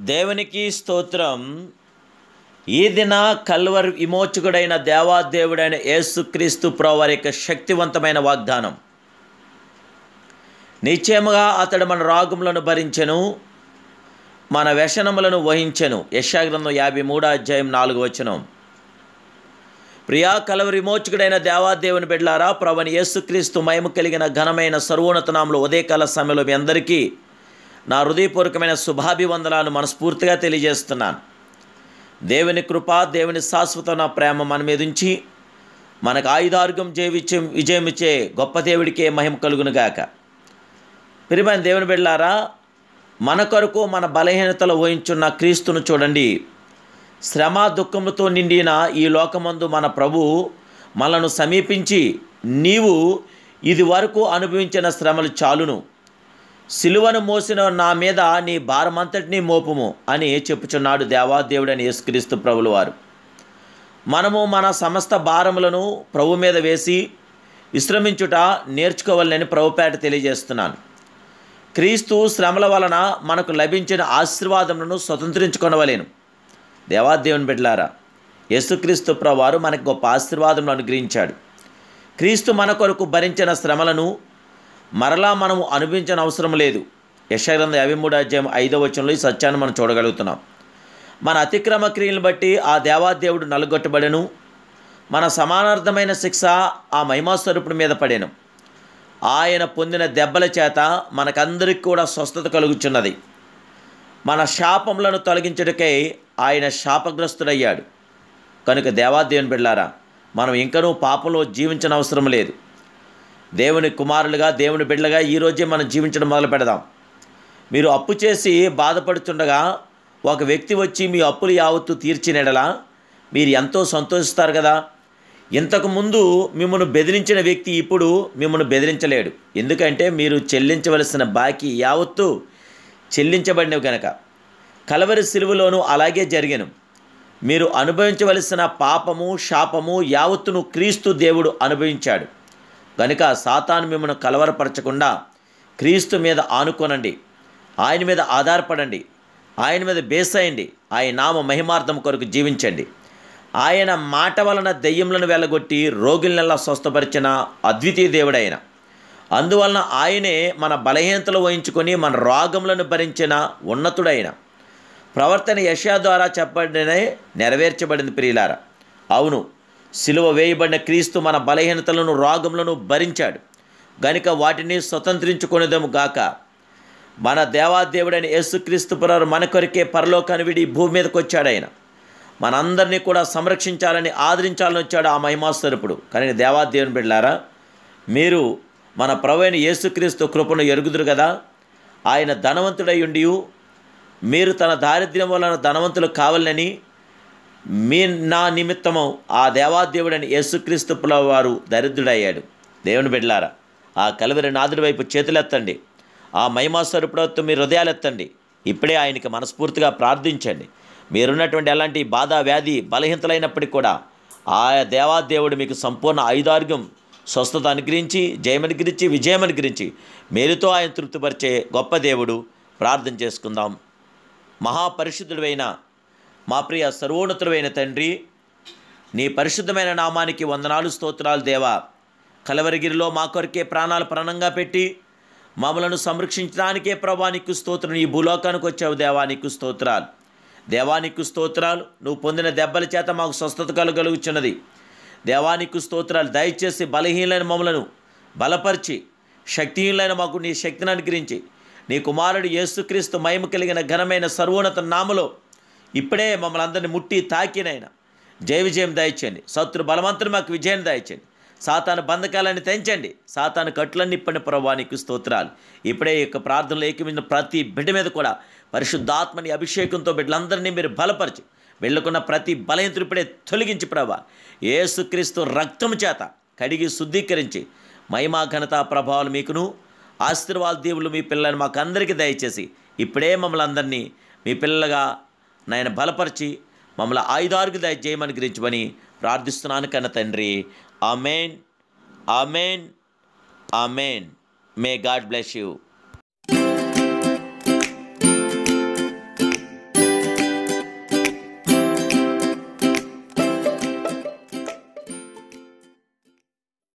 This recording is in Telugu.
దేవునికి స్తోత్రం. ఈ దిన కల్వరి విమోచకుడైన దేవాదేవుడైన యేసుక్రీస్తు ప్రభువారి యొక్క శక్తివంతమైన వాగ్దానం. నిశ్చయముగా అతడు మన రాగములను భరించెను, మన వ్యసనములను వహించెను. యెషయా గ్రంథం 53:4. ప్రియా కల్వరి విమోచకుడైన దేవాదేవుని బిడ్డలారా, ప్రభువైన యేసుక్రీస్తు మహిమ కలిగిన ఘనమైన సర్వోన్నత నామములో ఉదయకాల సమయంలో మీ అందరికీ నా హృదయపూర్వకమైన శుభాభివందనాలు మనస్ఫూర్తిగా తెలియజేస్తున్నాను. దేవుని కృప, దేవుని శాశ్వత ప్రేమ మన మీద ఉంచి మనకు ఆయుధార్గం విజయమిచ్చే గొప్ప దేవుడికే మహిమ కలుగునుగాక. ప్రియమైన దేవుని బిడ్డలారా, మన కొరకు మన బలహీనతలు వహించున్న క్రీస్తును చూడండి. శ్రమ దుఃఖముతో నిండిన ఈ లోకమందు మన ప్రభు మనను సమీపించి, నీవు ఇది వరకు అనుభవించిన శ్రమలు చాలును, సిలువను మోసిన నా మీద నీ భారమంతటినీ మోపుము అని చెప్పుచున్నాడు దేవాదేవుడని యేసుక్రీస్తు ప్రభుల వారు. మనము మన సమస్త భారములను ప్రభు మీద వేసి విశ్రమించుట నేర్చుకోవాలని ప్రభుపేట తెలియజేస్తున్నాను. క్రీస్తు శ్రమల వలన మనకు లభించిన ఆశీర్వాదములను స్వతంత్రించుకొనవలేను. దేవాదేవుని బిడ్డలారా, యేసుక్రీస్తు ప్రభువారు మనకు గొప్ప ఆశీర్వాదములను అనుగ్రహించాడు. క్రీస్తు మన కొరకు భరించిన శ్రమలను మరలా మనము అనుభవించిన అవసరం లేదు. యెషయా గ్రంథం 53:5 ఈ సత్యాన్ని మనం చూడగలుగుతున్నాం. మన అతిక్రమ క్రియలను బట్టి ఆ దేవాదేవుడు నలుగొట్టబడెను, మన సమానార్థమైన శిక్ష ఆ మహిమాస్వరూపుడి మీద పడెను. ఆయన పొందిన దెబ్బల చేత మనకందరికి కూడా స్వస్థత కలుగుచున్నది. మన శాపములను తొలగించుటకై ఆయన శాపగ్రస్తుడయ్యాడు. కనుక దేవాదేవుని బిడ్డలారా, మనం ఇంకనూ పాపంలో జీవించిన అవసరం లేదు. దేవుని కుమారులుగా, దేవుని బిడ్డలుగా ఈరోజే మనం జీవించడం మొదలు పెడదాం. మీరు అప్పు చేసి బాధపడుతుండగా ఒక వ్యక్తి వచ్చి మీ అప్పులు యావత్తు తీర్చినెడలా మీరు ఎంతో సంతోషిస్తారు కదా. ఇంతకుముందు మిమ్మల్ని బెదిరించిన వ్యక్తి ఇప్పుడు మిమ్మల్ని బెదిరించలేడు. ఎందుకంటే మీరు చెల్లించవలసిన బాకీ యావత్తు చెల్లించబడినవి కనుక. కల్వరి సిలువలోనూ అలాగే జరిగెను. మీరు అనుభవించవలసిన పాపము, శాపము యావత్తును క్రీస్తు దేవుడు అనుభవించాడు. కనుక సాతాను మిమ్మల్ని కలవరపరచకుండా క్రీస్తు మీద ఆనుకోనండి, ఆయన మీద ఆధారపడండి, ఆయన మీద బేసయండి, ఆయన నామ మహిమార్థం కొరకు జీవించండి. ఆయన మాట వలన దెయ్యములను వెళ్ళగొట్టి రోగులనెల్లా స్వస్థపరిచిన అద్వితీయ దేవుడైన, అందువలన ఆయనే మన బలహీనతలు వహించుకొని మన రోగములను భరించిన ఉన్నతుడైన ప్రవర్తన యెషయా ద్వారా చెప్పబడినే నెరవేర్చబడింది. ప్రియులారా, అవును, సిలువ వేయబడిన క్రీస్తు మన బలహీనతలను, రోగములను భరించాడు. గనుక వాటిని స్వతంత్రించుకొనేదము గాక. మన దేవాదేవుడైన యేసుక్రీస్తు ప్రభువు మన కొరికే పరలోకాన్ని విడి భూమి మీదకి వచ్చాడు. ఆయన మనందరినీ కూడా సంరక్షించాలని, ఆదరించాలని వచ్చాడు ఆ మహిమాస్వరూపుడు. కానీ దేవాదేవుని బిడ్డలారా, మీరు మన ప్రభువైన యేసుక్రీస్తు కృపను ఎరుగుదురు కదా. ఆయన ధనవంతుడై ఉండి మీరు తన దారిద్ర్యం వలన ధనవంతులు కావాలని నా నిమిత్తము ఆ దేవాదేవుడని యేసుక్రీస్తు ప్రభువారు దరిద్రుడయ్యాడు. దేవుని బిడ్డలారా, ఆ కల్వరి నాథుడి వైపు చేతులెత్తండి, ఆ మహిమాస్వరూపుడు మీ హృదయాలు ఎత్తండి. ఇప్పుడే ఆయనకి మనస్ఫూర్తిగా ప్రార్థించండి. మీరున్నటువంటి ఎలాంటి బాధ, వ్యాధి, బలహీనతలైనప్పటికీ కూడా ఆ దేవాదేవుడు మీకు సంపూర్ణ ఆయుధార్గం, స్వస్థత అనుగ్రహించి, జయమనుగ్రహించి, విజయమనుగ్రహించి మేలుతో ఆయన తృప్తిపరిచే గొప్ప దేవుడు. ప్రార్థన చేసుకుందాం. మహాపరిశుద్ధుడైన మా ప్రియ సర్వోన్నతుడైన తండ్రి, నీ పరిశుద్ధమైన నామానికి వందనాలు, స్తోత్రాలు. దేవా, కలవరిగిరిలో మా కొరకే ప్రాణాలు ప్రాణంగా పెట్టి మమ్మలను సంరక్షించడానికే ప్రభా నీకు స్తోత్రం. ఈ భూలోకానికి వచ్చావు దేవా, నీకు స్తోత్రాలు. దేవానికి స్తోత్రాలు. నువ్వు పొందిన దెబ్బల చేత మాకు స్వస్థత కలుగుచున్నది. దేవానికి స్తోత్రాలు. దయచేసి బలహీనమైన మమ్మలను బలపరిచి, శక్తిహీనులైన మాకు నీ శక్తిని అనుగ్రహించి, నీ కుమారుడు యేసుక్రీస్తు మహిమ కలిగిన ఘనమైన సర్వోన్నత నామములో ఇప్పుడే మమ్మల్ని అందరినీ ముట్టి తాకినైనా జయ విజయం దయచేయండి. శత్రు బలవంతులు మాకు విజయాన్ని దయచేయండి. సాతాను బంధకాలన్నీ తెంచండి. సాతాను కట్టులన్నీ ఇప్పని ప్రభువా నీకు స్తోత్రాలు. ఇప్పుడే ఈ యొక్క ప్రార్థనలు ఏకమైన ప్రతి బిడ్డ మీద కూడా పరిశుద్ధాత్మని అభిషేకంతో బిడ్డలందరినీ మీరు బలపరిచి, వెళ్ళకున్న ప్రతి బలహీనతను ఇప్పుడే తొలగించి ప్రభువా యేసుక్రీస్తు రక్తము చేత కడిగి శుద్ధీకరించి, మహిమా ఘనత ప్రభావాలు మీకును, ఆశీర్వాద దేవుళ్ళు మీ పిల్లలను మాకు అందరికీ దయచేసి ఇప్పుడే మమ్మల్ని అందరినీ మీ పిల్లలుగా నాయన బలపరిచి మమ్మల్ని ఆయుధార్గు దయచేయమని గురించమని ప్రార్థిస్తున్నాను కన్న తండ్రి. Amen, amen, amen. May God bless you.